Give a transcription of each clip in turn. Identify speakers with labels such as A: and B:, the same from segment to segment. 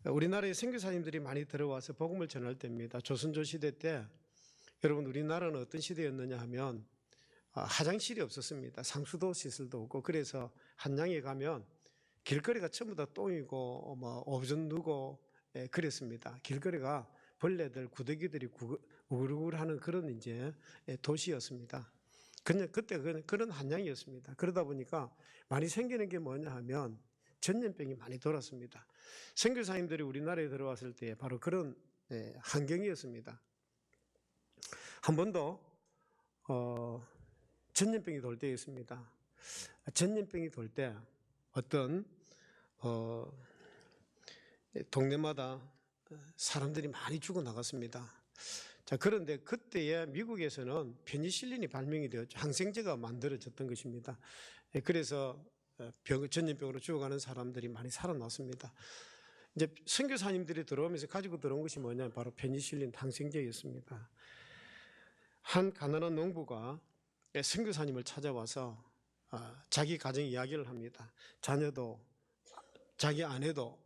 A: 우리나라에 선교사님들이 많이 들어와서 복음을 전할 때입니다. 조선조 시대 때 여러분 우리나라는 어떤 시대였느냐 하면 화장실이 없었습니다. 상수도 시설도 없고 그래서 한양에 가면 길거리가 전부 다 똥이고 뭐 오줌 누고 그랬습니다. 길거리가 벌레들 구더기들이 우글우글하는 그런 이제 도시였습니다. 그냥 그때 그런 한양이었습니다. 그러다 보니까 많이 생기는 게 뭐냐 하면 전염병이 많이 돌았습니다. 선교사님들이 우리나라에 들어왔을 때 바로 그런 환경이었습니다. 한 번도 전염병이 돌 때였습니다. 전염병이 돌 때 어떤 동네마다 사람들이 많이 죽어 나갔습니다. 자, 그런데 그때에 미국에서는 페니실린이 발명이 되었죠. 항생제가 만들어졌던 것입니다. 그래서 전염병으로 죽어가는 사람들이 많이 살아났습니다. 이제 선교사님들이 들어오면서 가지고 들어온 것이 뭐냐, 바로 페니실린 항생제였습니다. 한 가난한 농부가 선교사님을 찾아와서 자기 가정 이야기를 합니다. 자녀도 자기 아내도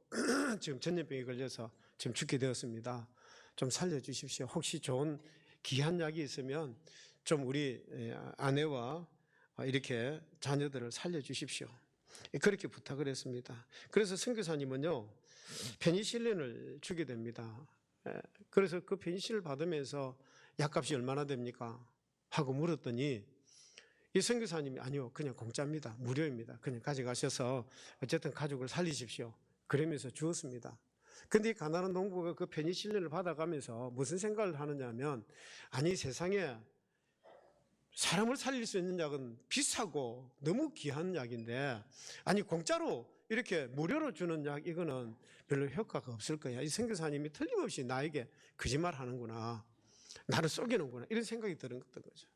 A: 지금 전염병에 걸려서 지금 죽게 되었습니다. 좀 살려주십시오. 혹시 좋은 귀한 약이 있으면 좀 우리 아내와 이렇게 자녀들을 살려주십시오. 그렇게 부탁을 했습니다. 그래서 선교사님은요 페니실린을 주게 됩니다. 그래서 그 페니실린을 받으면서 약값이 얼마나 됩니까? 하고 물었더니 이 선교사님이 아니요, 그냥 공짜입니다. 무료입니다. 그냥 가져가셔서 어쨌든 가족을 살리십시오. 그러면서 주었습니다. 근데 이 가난한 농부가 그 페니실린을 받아가면서 무슨 생각을 하느냐 하면, 아니 세상에 사람을 살릴 수 있는 약은 비싸고 너무 귀한 약인데, 아니 공짜로 이렇게 무료로 주는 약, 이거는 별로 효과가 없을 거야. 이 선교사님이 틀림없이 나에게 거짓말 하는구나, 나를 속이는구나, 이런 생각이 드는 거죠.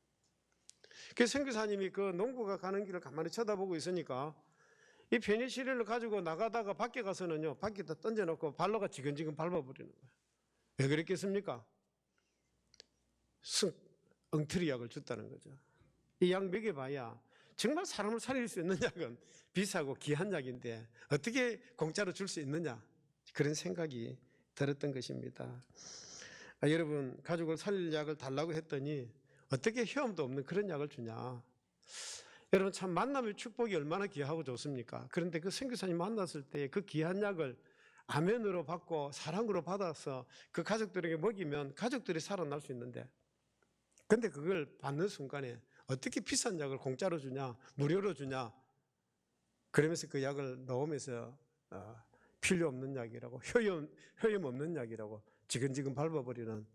A: 그래서 선교사님이 그 농부가 가는 길을 가만히 쳐다보고 있으니까 이 페니실린을 가지고 나가다가 밖에 가서는요, 밖에다 던져놓고 발로가 지근지근 밟아버리는 거예요. 왜 그랬겠습니까? 엉터리 약을 줬다는 거죠. 이 약 먹여봐야 정말 사람을 살릴 수 있는 약은 비싸고 귀한 약인데 어떻게 공짜로 줄 수 있느냐, 그런 생각이 들었던 것입니다. 여러분, 가족을 살릴 약을 달라고 했더니 어떻게 헤엄도 없는 그런 약을 주냐. 여러분, 참 만남의 축복이 얼마나 귀하고 좋습니까? 그런데 그 선교사님 만났을 때 그 귀한 약을 아멘으로 받고 사랑으로 받아서 그 가족들에게 먹이면 가족들이 살아날 수 있는데, 근데 그걸 받는 순간에 어떻게 비싼 약을 공짜로 주냐, 무료로 주냐, 그러면서 그 약을 넣으면서 필요 없는 약이라고, 효염 없는 약이라고 지근지근 밟아버리는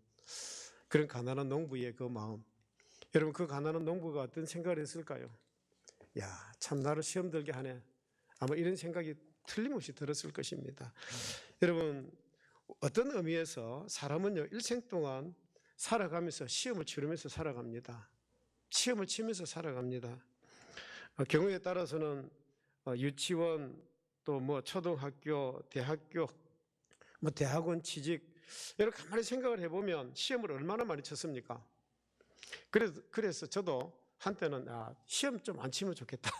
A: 그런 가난한 농부의 그 마음. 여러분, 그 가난한 농부가 어떤 생각을 했을까요? 야, 참 나를 시험 들게 하네. 아마 이런 생각이 틀림없이 들었을 것입니다. 여러분, 어떤 의미에서 사람은요, 일생 동안 살아가면서 시험을 치르면서 살아갑니다. 시험을 치면서 살아갑니다. 경우에 따라서는 유치원, 또 뭐 초등학교, 대학교, 뭐 대학원 취직, 여러분 가만히 생각을 해보면 시험을 얼마나 많이 쳤습니까? 그래서 저도 한때는 시험 좀 안 치면 좋겠다.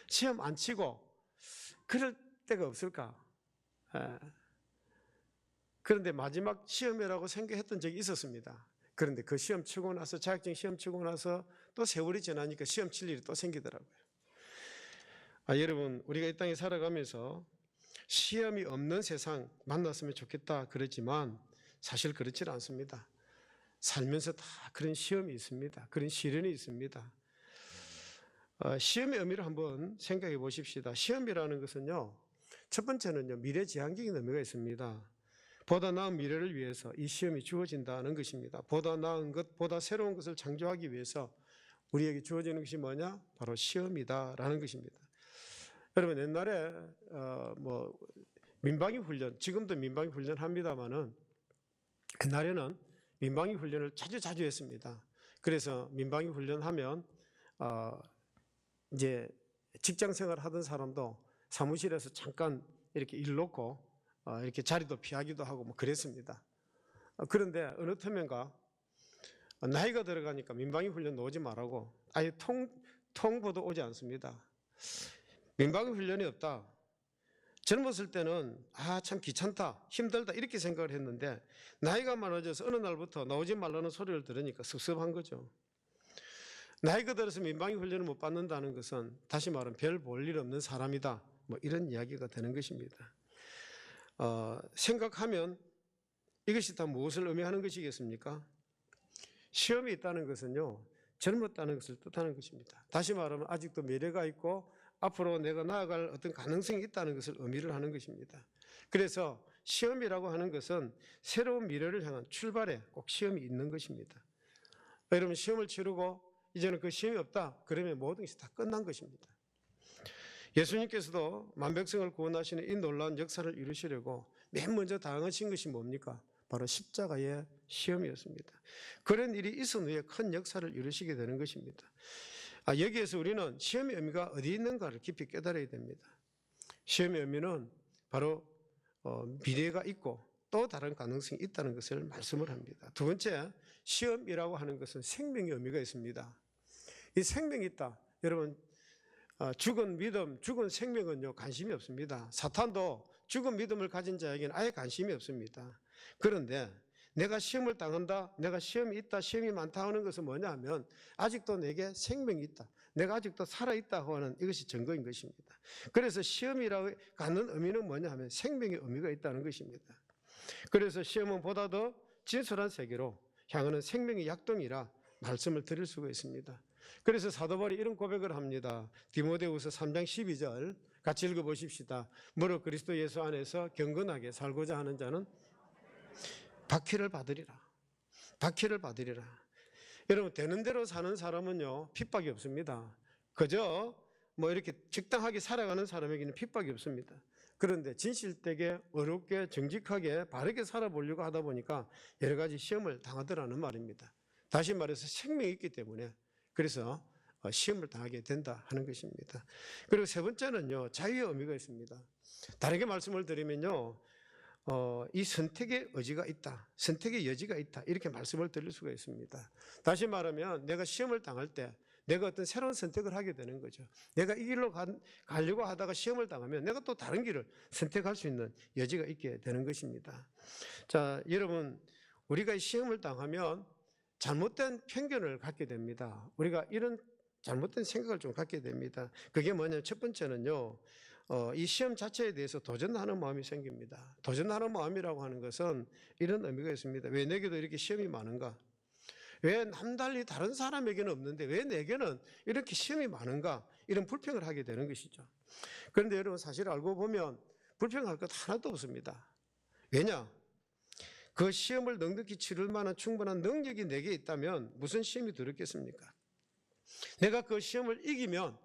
A: 시험 안 치고 그럴 때가 없을까? 그런데 마지막 시험이라고 생각했던 적이 있었습니다. 그런데 그 시험 치고 나서, 자격증 시험 치고 나서 또 세월이 지나니까 시험 칠 일이 또 생기더라고요. 여러분, 우리가 이 땅에 살아가면서 시험이 없는 세상 만났으면 좋겠다 그러지만 사실 그렇지 않습니다. 살면서 다 그런 시험이 있습니다. 그런 시련이 있습니다. 시험의 의미를 한번 생각해 보십시다. 시험이라는 것은요, 첫 번째는요, 미래지향적인 의미가 있습니다. 보다 나은 미래를 위해서 이 시험이 주어진다는 것입니다. 보다 나은 것, 보다 새로운 것을 창조하기 위해서 우리에게 주어지는 것이 뭐냐? 바로 시험이다라는 것입니다. 여러분, 옛날에 뭐 민방위 훈련, 지금도 민방위 훈련 합니다만은 옛날에는 민방위 훈련을 자주 했습니다. 그래서 민방위 훈련하면 이제 직장 생활 하던 사람도 사무실에서 잠깐 이렇게 일 놓고 이렇게 자리도 피하기도 하고 뭐 그랬습니다. 그런데 어느 틈엔가 나이가 들어가니까 민방위 훈련 오지 말라고 아예 통보도 오지 않습니다. 민방위 훈련이 없다, 젊었을 때는 참 귀찮다, 힘들다 이렇게 생각을 했는데 나이가 많아져서 어느 날부터 나오지 말라는 소리를 들으니까 섭섭한 거죠. 나이가 들어서 민방위 훈련을 못 받는다는 것은 다시 말하면 별 볼 일 없는 사람이다, 뭐 이런 이야기가 되는 것입니다. 생각하면 이것이 다 무엇을 의미하는 것이겠습니까? 시험이 있다는 것은요, 젊었다는 것을 뜻하는 것입니다. 다시 말하면 아직도 미래가 있고 앞으로 내가 나아갈 어떤 가능성이 있다는 것을 의미를 하는 것입니다. 그래서 시험이라고 하는 것은 새로운 미래를 향한 출발에 꼭 시험이 있는 것입니다. 여러분, 시험을 치르고 이제는 그 시험이 없다 그러면 모든 것이 다 끝난 것입니다. 예수님께서도 만백성을 구원하시는 이 놀라운 역사를 이루시려고 맨 먼저 당하신 것이 뭡니까? 바로 십자가의 시험이었습니다. 그런 일이 있은 후에 큰 역사를 이루시게 되는 것입니다. 여기에서 우리는 시험의 의미가 어디 있는가를 깊이 깨달아야 됩니다. 시험의 의미는 바로 미래가 있고 또 다른 가능성이 있다는 것을 말씀을 합니다. 두 번째, 시험이라고 하는 것은 생명의 의미가 있습니다. 이 생명이 있다. 여러분, 죽은 믿음, 죽은 생명은요 관심이 없습니다. 사탄도 죽은 믿음을 가진 자에게는 아예 관심이 없습니다. 그런데 내가 시험을 당한다, 내가 시험이 있다, 시험이 많다 하는 것은 뭐냐 하면 아직도 내게 생명이 있다, 내가 아직도 살아있다고 하는 이것이 증거인 것입니다. 그래서 시험이라고 갖는 의미는 뭐냐 하면 생명의 의미가 있다는 것입니다. 그래서 시험은 보다 더 진솔한 세계로 향하는 생명의 약동이라 말씀을 드릴 수가 있습니다. 그래서 사도 바울이 이런 고백을 합니다. 디모데후서 3장 12절 같이 읽어보십시다. 무릇 그리스도 예수 안에서 경건하게 살고자 하는 자는 박해를 받으리라. 박해를 받으리라. 여러분, 되는 대로 사는 사람은요 핍박이 없습니다. 그저 이렇게 적당하게 살아가는 사람에게는 핍박이 없습니다. 그런데 진실되게 어렵게 정직하게 바르게 살아보려고 하다 보니까 여러 가지 시험을 당하더라는 말입니다. 다시 말해서 생명이 있기 때문에 그래서 시험을 당하게 된다 하는 것입니다. 그리고 세 번째는요, 자유의 의미가 있습니다. 다르게 말씀을 드리면요, 이 선택의 의지가 있다, 선택의 여지가 있다, 이렇게 말씀을 드릴 수가 있습니다. 다시 말하면 내가 시험을 당할 때 내가 어떤 새로운 선택을 하게 되는 거죠. 내가 이 길로 가려고 하다가 시험을 당하면 내가 또 다른 길을 선택할 수 있는 여지가 있게 되는 것입니다. 자, 여러분, 우리가 시험을 당하면 잘못된 편견을 갖게 됩니다. 우리가 이런 잘못된 생각을 좀 갖게 됩니다. 그게 뭐냐면 첫 번째는요, 이 시험 자체에 대해서 도전하는 마음이 생깁니다. 도전하는 마음이라고 하는 것은 이런 의미가 있습니다. 왜 내게도 이렇게 시험이 많은가? 왜 남달리 다른 사람에게는 없는데 왜 내게는 이렇게 시험이 많은가? 이런 불평을 하게 되는 것이죠. 그런데 여러분, 사실 알고 보면 불평할 것 하나도 없습니다. 왜냐? 그 시험을 넉넉히 치를 만한 충분한 능력이 내게 있다면 무슨 시험이 들었겠습니까? 내가 그 시험을 이기면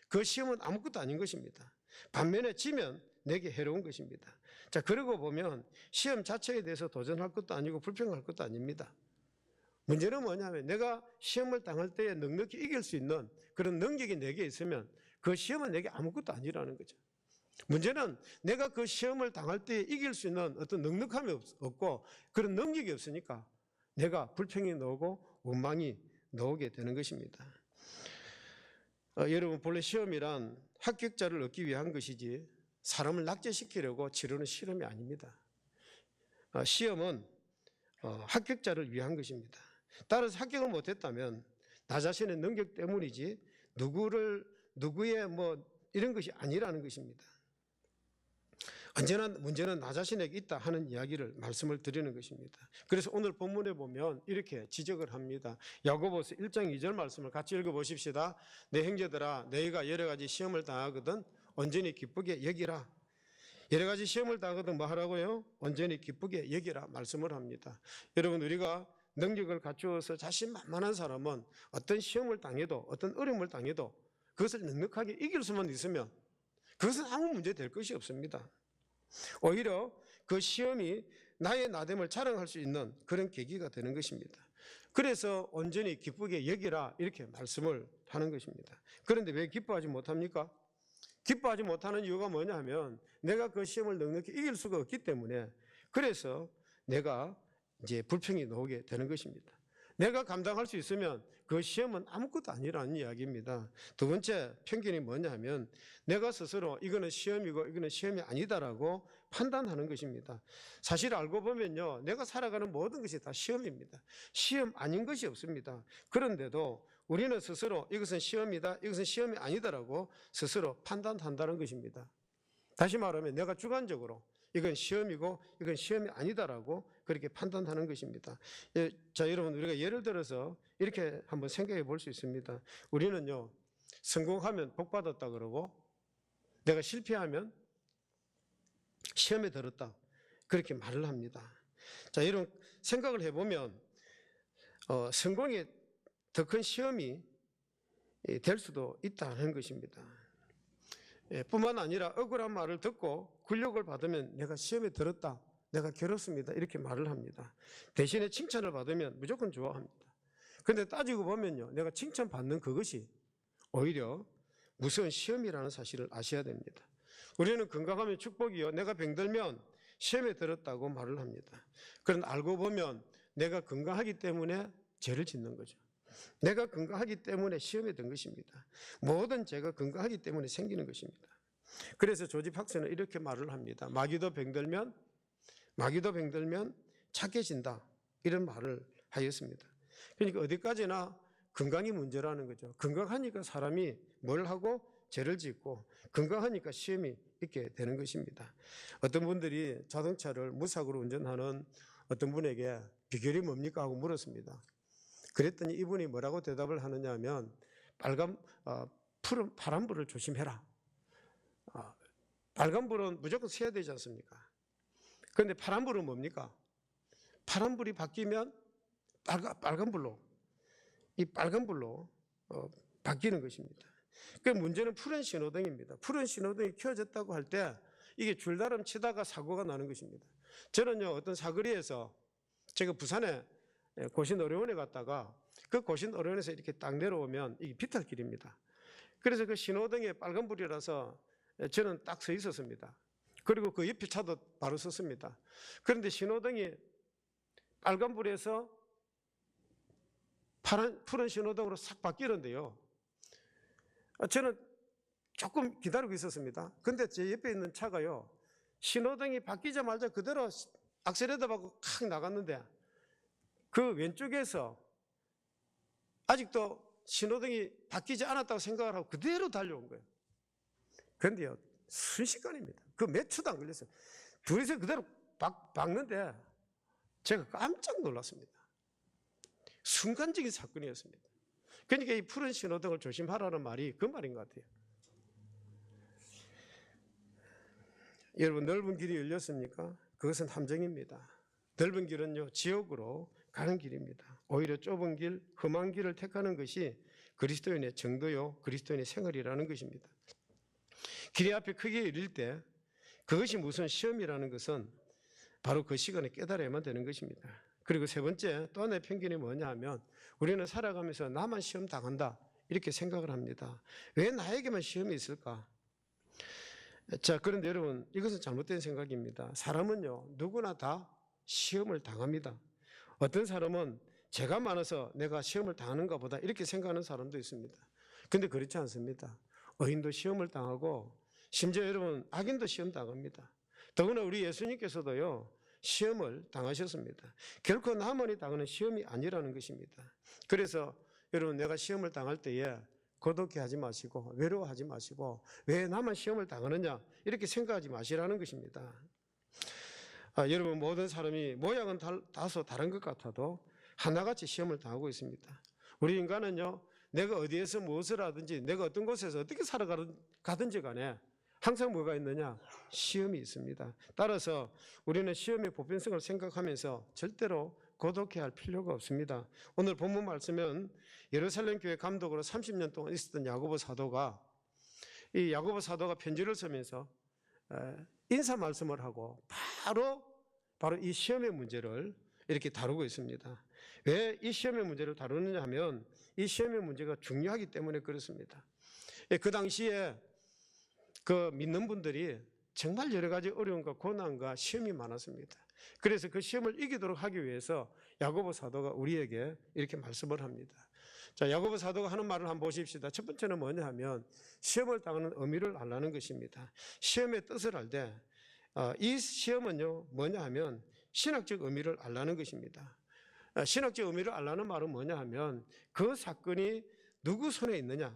A: 그 시험은 아무것도 아닌 것입니다. 반면에 지면 내게 해로운 것입니다. 자, 그러고 보면 시험 자체에 대해서 도전할 것도 아니고 불평할 것도 아닙니다. 문제는 뭐냐면 내가 시험을 당할 때에 넉넉히 이길 수 있는 그런 능력이 내게 있으면 그 시험은 내게 아무것도 아니라는 거죠. 문제는 내가 그 시험을 당할 때 이길 수 있는 어떤 넉넉함이 없고 그런 능력이 없으니까 내가 불평이 나오고 원망이 나오게 되는 것입니다. 여러분, 본래 시험이란 합격자를 얻기 위한 것이지 사람을 낙제시키려고 치르는 실험이 아닙니다. 시험은 합격자를 위한 것입니다. 따라서 합격을 못했다면 나 자신의 능력 때문이지 누구의 이런 것이 아니라는 것입니다. 언제나 문제는 나 자신에게 있다 하는 이야기를 말씀을 드리는 것입니다. 그래서 오늘 본문에 보면 이렇게 지적을 합니다. 야고보서 1장 2절 말씀을 같이 읽어보십시다. 내 형제들아, 너희가 여러 가지 시험을 당하거든 온전히 기쁘게 여기라. 여러 가지 시험을 당하거든 뭐 하라고요? 온전히 기쁘게 여기라 말씀을 합니다. 여러분, 우리가 능력을 갖추어서 자신만만한 사람은 어떤 시험을 당해도 어떤 어려움을 당해도 그것을 넉넉하게 이길 수만 있으면 그것은 아무 문제 될 것이 없습니다. 오히려 그 시험이 나의 나됨을 자랑할 수 있는 그런 계기가 되는 것입니다. 그래서 온전히 기쁘게 여기라 이렇게 말씀을 하는 것입니다. 그런데 왜 기뻐하지 못합니까? 기뻐하지 못하는 이유가 뭐냐 하면 내가 그 시험을 넉넉히 이길 수가 없기 때문에 그래서 내가 이제 불평이 나오게 되는 것입니다. 내가 감당할 수 있으면 그 시험은 아무것도 아니라는 이야기입니다. 두 번째 편견이 뭐냐 하면 내가 스스로 이거는 시험이고 이거는 시험이 아니다라고 판단하는 것입니다. 사실 알고 보면요, 내가 살아가는 모든 것이 다 시험입니다. 시험 아닌 것이 없습니다. 그런데도 우리는 스스로 이것은 시험이다, 이것은 시험이 아니다라고 스스로 판단한다는 것입니다. 다시 말하면 내가 주관적으로 이건 시험이고 이건 시험이 아니다라고 그렇게 판단하는 것입니다. 자, 여러분, 우리가 예를 들어서 이렇게 한번 생각해 볼 수 있습니다. 우리는요, 성공하면 복 받았다 그러고 내가 실패하면 시험에 들었다, 그렇게 말을 합니다. 자, 이런 생각을 해보면 성공이 더 큰 시험이 될 수도 있다는 것입니다. 뿐만 아니라 억울한 말을 듣고 굴욕을 받으면 내가 시험에 들었다, 내가 괴롭습니다, 이렇게 말을 합니다. 대신에 칭찬을 받으면 무조건 좋아합니다. 그런데 따지고 보면요, 내가 칭찬받는 그것이 오히려 무서운 시험이라는 사실을 아셔야 됩니다. 우리는 건강하면 축복이요, 내가 병들면 시험에 들었다고 말을 합니다. 그런데 알고 보면 내가 건강하기 때문에 죄를 짓는 거죠. 내가 건강하기 때문에 시험에 든 것입니다. 모든 죄가 건강하기 때문에 생기는 것입니다. 그래서 조지 학생은 이렇게 말을 합니다. 마귀도 병들면 착해진다, 이런 말을 하였습니다. 그러니까 어디까지나 건강이 문제라는 거죠. 건강하니까 사람이 뭘 하고 죄를 짓고 건강하니까 시험이 있게 되는 것입니다. 어떤 분들이 자동차를 무사고로 운전하는 어떤 분에게 비결이 뭡니까 하고 물었습니다. 그랬더니 이분이 뭐라고 대답을 하느냐 하면 푸른 파란불을 조심해라. 빨간불은 무조건 켜야 되지 않습니까? 그런데 파란불은 뭡니까? 파란불이 바뀌면 빨간불로 바뀌는 것입니다. 그 문제는 푸른 신호등입니다. 푸른 신호등이 켜졌다고 할 때 이게 줄다름 치다가 사고가 나는 것입니다. 저는요, 어떤 사거리에서 제가 부산에 고신어려원에 갔다가 그 고신어려원에서 이렇게 딱 내려오면 이게 비탈길입니다. 그래서 그 신호등에 빨간불이라서 저는 딱 서 있었습니다. 그리고 그 옆에 차도 바로 섰습니다. 그런데 신호등이 빨간불에서 푸른 신호등으로 싹 바뀌는데요, 저는 조금 기다리고 있었습니다. 근데 제 옆에 있는 차가요, 신호등이 바뀌자마자 그대로 악셀레터 밟고 칵 나갔는데 그 왼쪽에서 아직도 신호등이 바뀌지 않았다고 생각을 하고 그대로 달려온 거예요. 그런데요, 순식간입니다. 그 몇 초도 안 걸렸어요. 둘이서 그대로 박는데 제가 깜짝 놀랐습니다. 순간적인 사건이었습니다. 그러니까 이 푸른 신호등을 조심하라는 말이 그 말인 것 같아요. 여러분, 넓은 길이 열렸습니까? 그것은 함정입니다. 넓은 길은요, 지옥으로 가는 길입니다. 오히려 좁은 길, 험한 길을 택하는 것이 그리스도인의 정도요, 그리스도인의 생활이라는 것입니다. 길이 앞에 크게 열릴 때 그것이 무슨 시험이라는 것은 바로 그 시간에 깨달아야만 되는 것입니다. 그리고 세 번째, 또 하나의 편견이 뭐냐 하면 우리는 살아가면서 나만 시험 당한다, 이렇게 생각을 합니다. 왜 나에게만 시험이 있을까? 자, 그런데 여러분, 이것은 잘못된 생각입니다. 사람은요, 누구나 다 시험을 당합니다. 어떤 사람은 죄가 많아서 내가 시험을 당하는가 보다, 이렇게 생각하는 사람도 있습니다. 근데 그렇지 않습니다. 의인도 시험을 당하고 심지어 여러분, 악인도 시험 당합니다. 더구나 우리 예수님께서도요, 시험을 당하셨습니다. 결코 나만이 당하는 시험이 아니라는 것입니다. 그래서 여러분, 내가 시험을 당할 때에 고독해하지 마시고 외로워하지 마시고 왜 나만 시험을 당하느냐, 이렇게 생각하지 마시라는 것입니다. 여러분, 모든 사람이 모양은 다소 다른 것 같아도 하나같이 시험을 당하고 있습니다. 우리 인간은요, 내가 어디에서 무엇을 하든지 내가 어떤 곳에서 어떻게 살아가든지 간에 항상 뭐가 있느냐? 시험이 있습니다. 따라서 우리는 시험의 보편성을 생각하면서 절대로 고독해할 필요가 없습니다. 오늘 본문 말씀은 예루살렘 교회 감독으로 30년 동안 있었던 야고보 사도가 이 야고보 사도가 편지를 쓰면서 인사 말씀을 하고 바로 이 시험의 문제를 이렇게 다루고 있습니다. 왜 이 시험의 문제를 다루느냐 하면 이 시험의 문제가 중요하기 때문에 그렇습니다. 그 당시에 그 믿는 분들이 정말 여러 가지 어려움과 고난과 시험이 많았습니다. 그래서 그 시험을 이기도록 하기 위해서 야고보 사도가 우리에게 이렇게 말씀을 합니다. 자, 야고보 사도가 하는 말을 한번 보십시다. 첫 번째는 뭐냐 하면 시험을 당하는 의미를 알라는 것입니다. 시험의 뜻을 알되 이 시험은요 뭐냐 하면 신학적 의미를 알라는 것입니다. 신학적 의미를 알라는 말은 뭐냐 하면 그 사건이 누구 손에 있느냐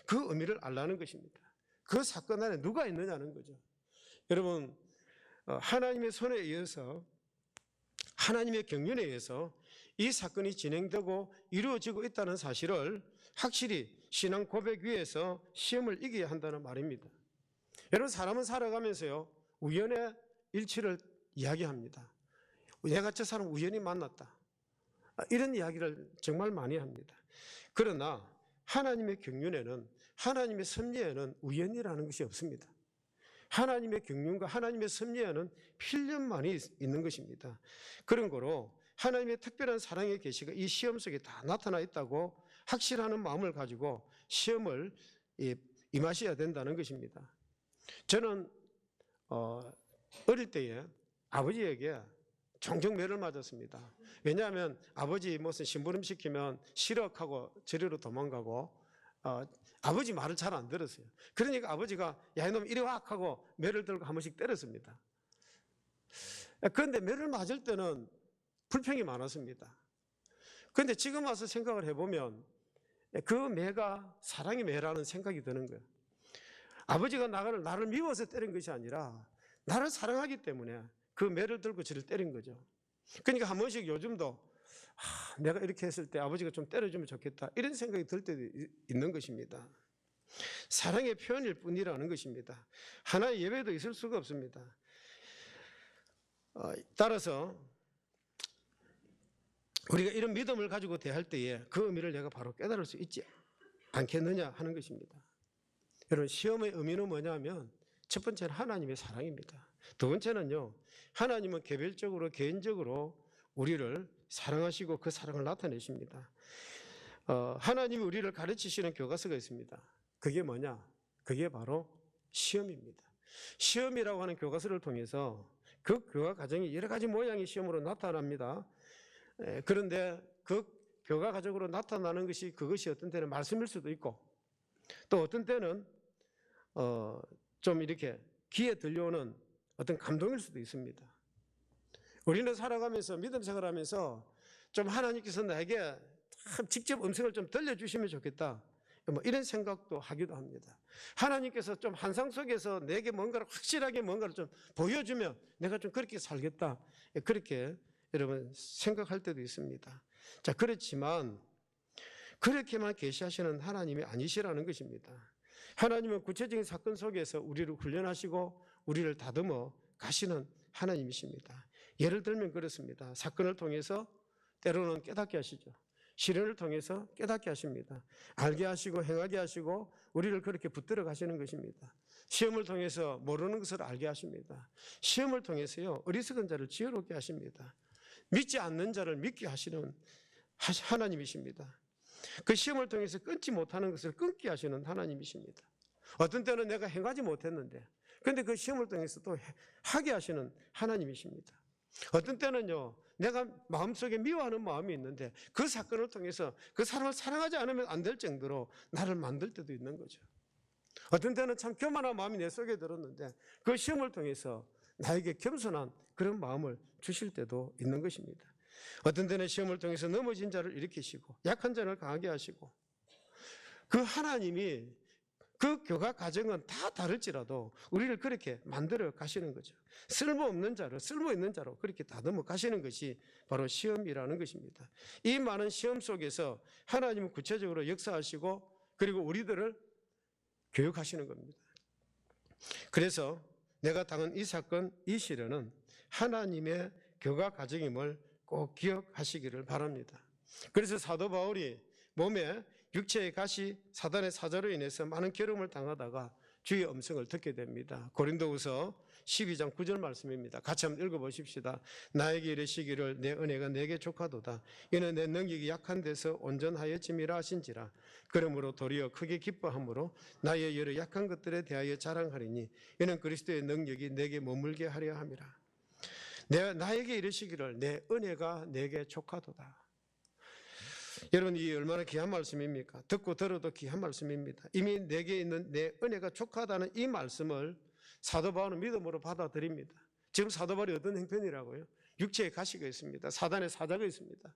A: 그 의미를 알라는 것입니다. 그 사건 안에 누가 있느냐는 거죠. 여러분 하나님의 손에 의해서 하나님의 경륜에 의해서 이 사건이 진행되고 이루어지고 있다는 사실을 확실히 신앙 고백 위에서 시험을 이겨야 한다는 말입니다. 여러분 사람은 살아가면서요 우연의 일치를 이야기합니다. 내가 저 사람 우연히 만났다 이런 이야기를 정말 많이 합니다. 그러나 하나님의 경륜에는 하나님의 섭리에는 우연이라는 것이 없습니다. 하나님의 경륜과 하나님의 섭리에는 필연만이 있는 것입니다. 그런 거로 하나님의 특별한 사랑의 계시가 이 시험 속에 다 나타나 있다고 확실하는 마음을 가지고 시험을 임하셔야 된다는 것입니다. 저는 어릴 때에 아버지에게 종종 매를 맞았습니다. 왜냐하면 아버지 무슨 심부름 시키면 시럭하고 저리로 도망가고 아버지 말을 잘 안 들었어요. 그러니까 아버지가 야 이놈 이리 와 하고 매를 들고 한 번씩 때렸습니다. 그런데 매를 맞을 때는 불평이 많았습니다. 그런데 지금 와서 생각을 해보면 그 매가 사랑의 매라는 생각이 드는 거예요. 아버지가 나를 미워서 때린 것이 아니라 나를 사랑하기 때문에 그 매를 들고 저를 때린 거죠. 그러니까 한 번씩 요즘도 내가 이렇게 했을 때 아버지가 좀 때려주면 좋겠다 이런 생각이 들 때도 있는 것입니다. 사랑의 표현일 뿐이라는 것입니다. 하나의 예배도 있을 수가 없습니다. 따라서 우리가 이런 믿음을 가지고 대할 때에 그 의미를 내가 바로 깨달을 수 있지 않겠느냐 하는 것입니다. 여러분 시험의 의미는 뭐냐면 첫 번째는 하나님의 사랑입니다. 두 번째는요 하나님은 개별적으로 개인적으로 우리를 사랑하시고 그 사랑을 나타내십니다. 하나님이 우리를 가르치시는 교과서가 있습니다. 그게 뭐냐? 그게 바로 시험입니다. 시험이라고 하는 교과서를 통해서 그 교과 과정이 여러 가지 모양의 시험으로 나타납니다. 그런데 그 교과 과정으로 나타나는 것이 그것이 어떤 때는 말씀일 수도 있고 또 어떤 때는 좀 이렇게 귀에 들려오는 어떤 감동일 수도 있습니다. 우리는 살아가면서 믿음 생활하면서 좀 하나님께서 나에게 직접 음성을 좀 들려주시면 좋겠다 뭐 이런 생각도 하기도 합니다. 하나님께서 좀 환상 속에서 내게 뭔가를 확실하게 뭔가를 좀 보여주면 내가 좀 그렇게 살겠다 그렇게 여러분 생각할 때도 있습니다. 자 그렇지만 그렇게만 계시하시는 하나님이 아니시라는 것입니다. 하나님은 구체적인 사건 속에서 우리를 훈련하시고 우리를 다듬어 가시는 하나님이십니다. 예를 들면 그렇습니다. 사건을 통해서 때로는 깨닫게 하시죠. 시련을 통해서 깨닫게 하십니다. 알게 하시고 행하게 하시고 우리를 그렇게 붙들어 가시는 것입니다. 시험을 통해서 모르는 것을 알게 하십니다. 시험을 통해서요 어리석은 자를 지혜롭게 하십니다. 믿지 않는 자를 믿게 하시는 하나님이십니다. 그 시험을 통해서 끊지 못하는 것을 끊게 하시는 하나님이십니다. 어떤 때는 내가 행하지 못했는데 그런데 그 시험을 통해서 또 하게 하시는 하나님이십니다. 어떤 때는요 내가 마음속에 미워하는 마음이 있는데 그 사건을 통해서 그 사람을 사랑하지 않으면 안 될 정도로 나를 만들 때도 있는 거죠. 어떤 때는 참 교만한 마음이 내 속에 들었는데 그 시험을 통해서 나에게 겸손한 그런 마음을 주실 때도 있는 것입니다. 어떤 때는 시험을 통해서 넘어진 자를 일으키시고 약한 자를 강하게 하시고 그 하나님이 그 교과 과정은 다 다를지라도 우리를 그렇게 만들어 가시는 거죠. 쓸모없는 자를 쓸모 있는 자로 그렇게 다듬어 가시는 것이 바로 시험이라는 것입니다. 이 많은 시험 속에서 하나님은 구체적으로 역사하시고 그리고 우리들을 교육하시는 겁니다. 그래서 내가 당한 이 사건, 이 시련은 하나님의 교과 과정임을 꼭 기억하시기를 바랍니다. 그래서 사도 바울이 몸에 육체의 가시 사단의 사자로 인해서 많은 괴로움을 당하다가 주의 음성을 듣게 됩니다. 고린도후서 12장 9절 말씀입니다. 같이 한번 읽어보십시다. 나에게 이르시기를 내 은혜가 내게 족하도다. 이는 내 능력이 약한 데서 온전하여짐이라 하신지라. 그러므로 도리어 크게 기뻐함으로 나의 여러 약한 것들에 대하여 자랑하리니 이는 그리스도의 능력이 내게 머물게 하려 함이라. 나에게 이르시기를 내 은혜가 내게 족하도다. 여러분, 이 얼마나 귀한 말씀입니까? 듣고 들어도 귀한 말씀입니다. 이미 내게 있는 내 은혜가 족하다는 이 말씀을 사도 바울은 믿음으로 받아들입니다. 지금 사도 바울이 어떤 형편이라고요? 육체의 가시가 있습니다. 사단의 사자가 있습니다.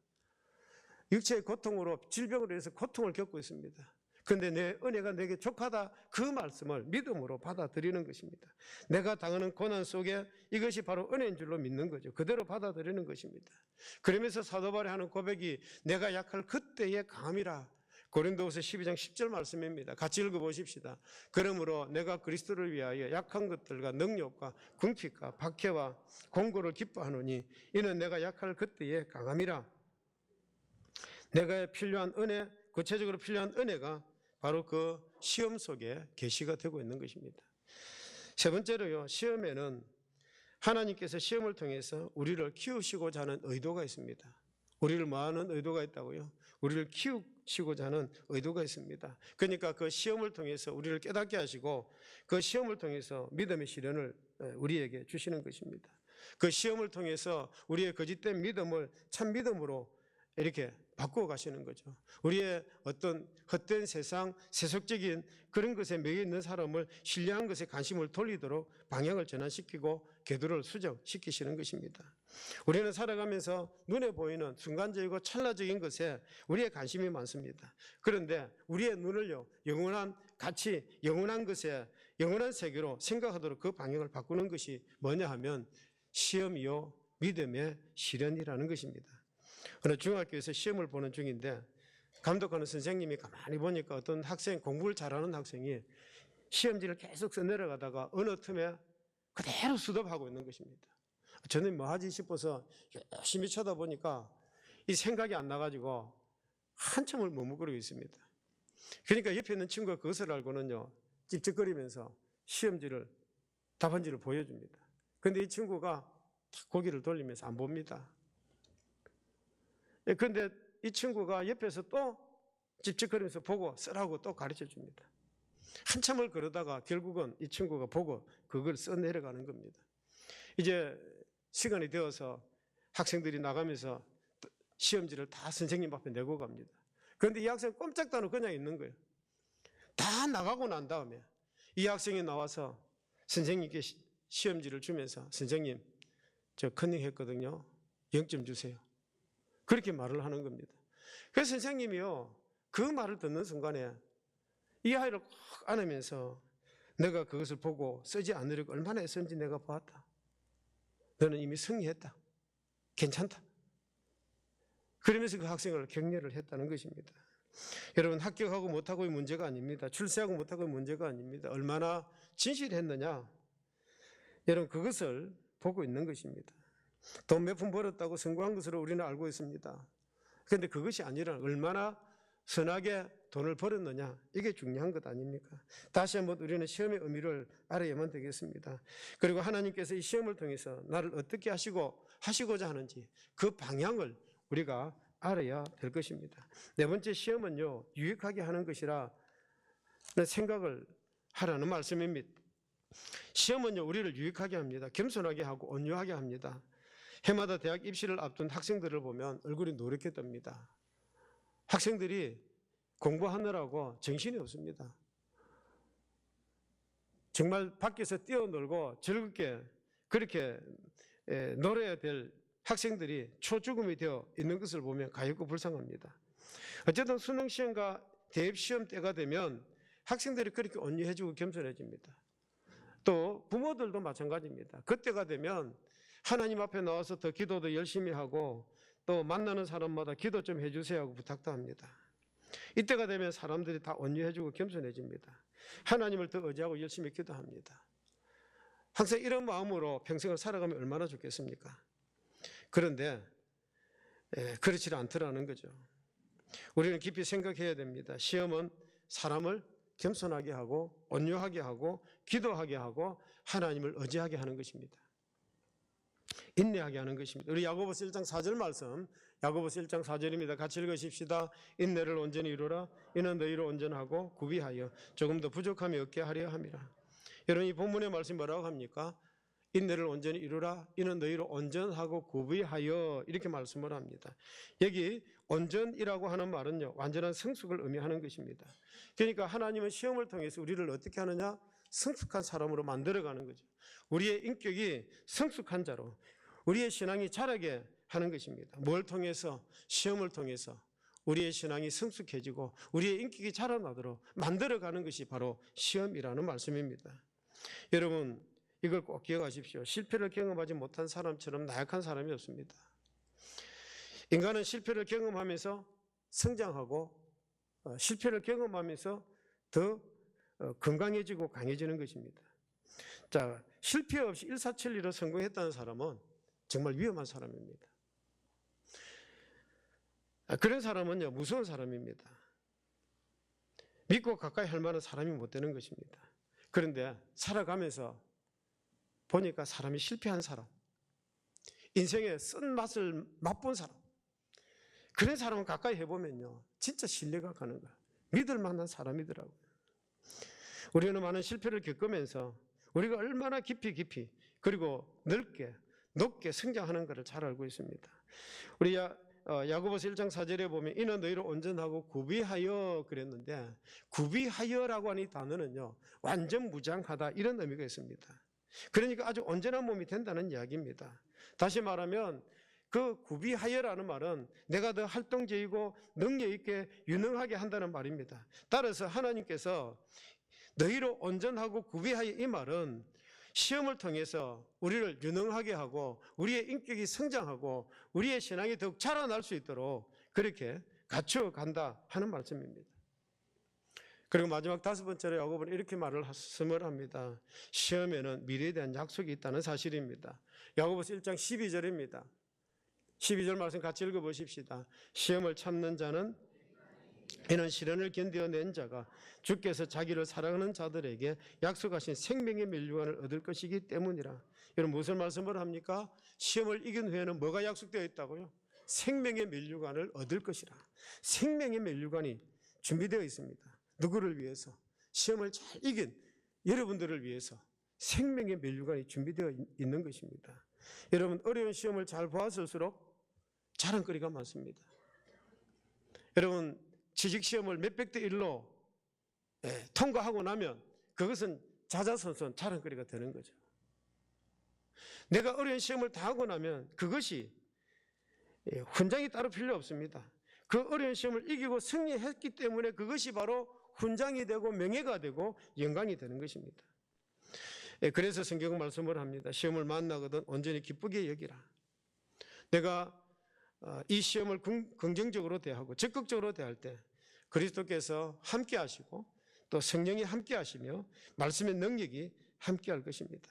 A: 육체의 고통으로, 질병으로 해서 고통을 겪고 있습니다. 그런데 내 은혜가 내게 족하다, 그 말씀을 믿음으로 받아들이는 것입니다. 내가 당하는 고난 속에 이것이 바로 은혜인 줄로 믿는 거죠. 그대로 받아들이는 것입니다. 그러면서 사도 바울이 하는 고백이 내가 약할 그때의 강함이라. 고린도후서 12장 10절 말씀입니다. 같이 읽어보십시다. 그러므로 내가 그리스도를 위하여 약한 것들과 능력과 궁핍과 박해와 공고를 기뻐하노니 이는 내가 약할 그때의 강함이라. 내가 필요한 은혜, 구체적으로 필요한 은혜가 바로 그 시험 속에 계시가 되고 있는 것입니다. 세 번째로요, 시험에는 하나님께서 시험을 통해서 우리를 키우시고자 하는 의도가 있습니다. 우리를 뭐 하는 의도가 있다고요? 우리를 키우시고자 하는 의도가 있습니다. 그러니까 그 시험을 통해서 우리를 깨닫게 하시고 그 시험을 통해서 믿음의 시련을 우리에게 주시는 것입니다. 그 시험을 통해서 우리의 거짓된 믿음을 참 믿음으로 이렇게 바꾸어 가시는 거죠. 우리의 어떤 헛된 세상, 세속적인 그런 것에 매여 있는 사람을 신령한 것에 관심을 돌리도록 방향을 전환시키고 궤도를 수정시키시는 것입니다. 우리는 살아가면서 눈에 보이는 순간적이고 찰나적인 것에 우리의 관심이 많습니다. 그런데 우리의 눈을요, 영원한 가치, 영원한 것에, 영원한 세계로 생각하도록 그 방향을 바꾸는 것이 뭐냐 하면 시험이요, 믿음의 시련이라는 것입니다. 어느 중학교에서 시험을 보는 중인데 감독하는 선생님이 가만히 보니까 어떤 학생, 공부를 잘하는 학생이 시험지를 계속 써내려가다가 어느 틈에 그대로 수습하고 있는 것입니다. 저는 뭐 하지 싶어서 열심히 쳐다보니까 이 생각이 안 나가지고 한참을 머뭇거리고 있습니다. 그러니까 옆에 있는 친구가 그것을 알고는요, 찝찝거리면서 시험지를, 답안지를 보여줍니다. 그런데 이 친구가 고개를 돌리면서 안 봅니다. 그런데 이 친구가 옆에서 또 찝찝거리면서 보고 쓰라고 또 가르쳐 줍니다. 한참을 그러다가 결국은 이 친구가 보고 그걸 써 내려가는 겁니다. 이제 시간이 되어서 학생들이 나가면서 시험지를 다 선생님 앞에 내고 갑니다. 그런데 이 학생 꼼짝도 안 하고 그냥 있는 거예요. 다 나가고 난 다음에 이 학생이 나와서 선생님께 시험지를 주면서 선생님, 저 컨닝 했거든요. 0점 주세요. 그렇게 말을 하는 겁니다. 그래서 선생님이요, 그 말을 듣는 순간에 이 아이를 꼭 안으면서 내가 그것을 보고 쓰지 않으려고 얼마나 애썼는지 내가 봤다. 너는 이미 승리했다. 괜찮다. 그러면서 그 학생을 격려를 했다는 것입니다. 여러분, 합격하고 못하고의 문제가 아닙니다. 출세하고 못하고의 문제가 아닙니다. 얼마나 진실했느냐, 여러분, 그것을 보고 있는 것입니다. 돈 몇 푼 벌었다고 성공한 것으로 우리는 알고 있습니다. 그런데 그것이 아니라 얼마나 선하게 돈을 벌었느냐, 이게 중요한 것 아닙니까? 다시 한번 우리는 시험의 의미를 알아야만 되겠습니다. 그리고 하나님께서 이 시험을 통해서 나를 어떻게 하시고자 하는지 그 방향을 우리가 알아야 될 것입니다. 네 번째, 시험은요, 유익하게 하는 것이라 생각을 하라는 말씀입니다. 시험은요, 우리를 유익하게 합니다. 겸손하게 하고 온유하게 합니다. 해마다 대학 입시를 앞둔 학생들을 보면 얼굴이 노랗게 뜹니다. 학생들이 공부하느라고 정신이 없습니다. 정말 밖에서 뛰어놀고 즐겁게 그렇게 놀아야 될 학생들이 초죽음이 되어 있는 것을 보면 가엾고 불쌍합니다. 어쨌든 수능시험과 대입시험 때가 되면 학생들이 그렇게 온유해지고 겸손해집니다. 또 부모들도 마찬가지입니다. 그때가 되면 하나님 앞에 나와서 더 기도도 열심히 하고 또 만나는 사람마다 기도 좀 해주세요 하고 부탁도 합니다. 이때가 되면 사람들이 다 온유해지고 겸손해집니다. 하나님을 더 의지하고 열심히 기도합니다. 항상 이런 마음으로 평생을 살아가면 얼마나 좋겠습니까? 그런데 그렇지 않더라는 거죠. 우리는 깊이 생각해야 됩니다. 시험은 사람을 겸손하게 하고 온유하게 하고 기도하게 하고 하나님을 의지하게 하는 것입니다. 인내하게 하는 것입니다. 우리 야고보서 1장 4절 말씀, 야고보서 1장 4절입니다. 같이 읽으십시다. 인내를 온전히 이루라. 이는 너희를 온전하고 구비하여 조금 더 부족함이 없게 하려 함이라. 여러분, 이 본문의 말씀이 뭐라고 합니까? 인내를 온전히 이루라. 이는 너희를 온전하고 구비하여 이렇게 말씀을 합니다. 여기 온전이라고 하는 말은요, 완전한 성숙을 의미하는 것입니다. 그러니까 하나님은 시험을 통해서 우리를 어떻게 하느냐? 성숙한 사람으로 만들어가는 거죠. 우리의 인격이 성숙한 자로, 우리의 신앙이 자라게 하는 것입니다. 뭘 통해서? 시험을 통해서 우리의 신앙이 성숙해지고 우리의 인격이 자라나도록 만들어가는 것이 바로 시험이라는 말씀입니다. 여러분, 이걸 꼭 기억하십시오. 실패를 경험하지 못한 사람처럼 나약한 사람이 없습니다. 인간은 실패를 경험하면서 성장하고 실패를 경험하면서 더 건강해지고 강해지는 것입니다. 자, 실패 없이 일사천리로 성공했다는 사람은 정말 위험한 사람입니다. 그런 사람은요, 무서운 사람입니다. 믿고 가까이 할 만한 사람이 못 되는 것입니다. 그런데 살아가면서 보니까 사람이 실패한 사람, 인생의 쓴맛을 맛본 사람, 그런 사람은 가까이 해보면요, 진짜 신뢰가 가는 거야. 믿을 만한 사람이더라고요. 우리는 많은 실패를 겪으면서 우리가 얼마나 깊이 그리고 넓게 높게 성장하는 것을 잘 알고 있습니다. 우리 야고보서 1장 4절에 보면 이는 너희를 온전하고 구비하여 그랬는데, 구비하여라고 하는 이 단어는요, 완전 무장하다 이런 의미가 있습니다. 그러니까 아주 온전한 몸이 된다는 이야기입니다. 다시 말하면 그 구비하여라는 말은 내가 더 활동적이고 능력 있게 유능하게 한다는 말입니다. 따라서 하나님께서 너희로 온전하고 구비하여, 이 말은 시험을 통해서 우리를 유능하게 하고 우리의 인격이 성장하고 우리의 신앙이 더욱 자라날 수 있도록 그렇게 갖춰간다 하는 말씀입니다. 그리고 마지막 5번째로 야고보는 이렇게 말씀을 합니다. 시험에는 미래에 대한 약속이 있다는 사실입니다. 야고보서 1장 12절입니다. 12절 말씀 같이 읽어보십시다. 시험을 참는 자는, 이는 시련을 견뎌낸 자가 주께서 자기를 사랑하는 자들에게 약속하신 생명의 면류관을 얻을 것이기 때문이라. 여러분, 무슨 말씀을 합니까? 시험을 이긴 후에는 뭐가 약속되어 있다고요? 생명의 면류관을 얻을 것이라. 생명의 면류관이 준비되어 있습니다. 누구를 위해서? 시험을 잘 이긴 여러분들을 위해서 생명의 면류관이 준비되어 있는 것입니다. 여러분, 어려운 시험을 잘 보았을수록 자랑거리가 많습니다. 여러분, 취직시험을 몇백 대 1로 통과하고 나면 그것은 자자손손 자랑거리가 되는 거죠. 내가 어려운 시험을 다 하고 나면 그것이 훈장이 따로 필요 없습니다. 그 어려운 시험을 이기고 승리했기 때문에 그것이 바로 훈장이 되고 명예가 되고 영광이 되는 것입니다. 그래서 성경은 말씀을 합니다. 시험을 만나거든 온전히 기쁘게 여기라. 내가 이 시험을 긍정적으로 대하고 적극적으로 대할 때 그리스도께서 함께 하시고 또 성령이 함께 하시며 말씀의 능력이 함께 할 것입니다.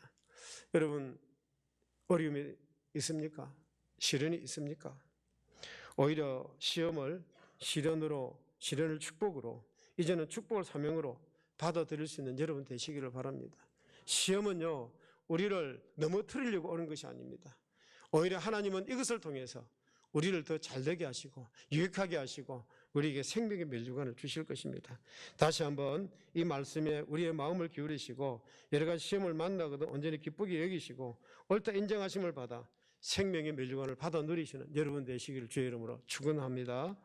A: 여러분, 어려움이 있습니까? 시련이 있습니까? 오히려 시험을 시련을 축복으로, 이제는 축복을 사명으로 받아들일 수 있는 여러분 되시기를 바랍니다. 시험은요, 우리를 넘어뜨리려고 오는 것이 아닙니다. 오히려 하나님은 이것을 통해서 우리를 더 잘되게 하시고 유익하게 하시고 우리에게 생명의 면류관을 주실 것입니다. 다시 한번 이 말씀에 우리의 마음을 기울이시고 여러 가지 시험을 만나거든 온전히 기쁘게 여기시고 옳다 인정하심을 받아 생명의 면류관을 받아 누리시는 여러분 되시기를 주의 이름으로 축원합니다.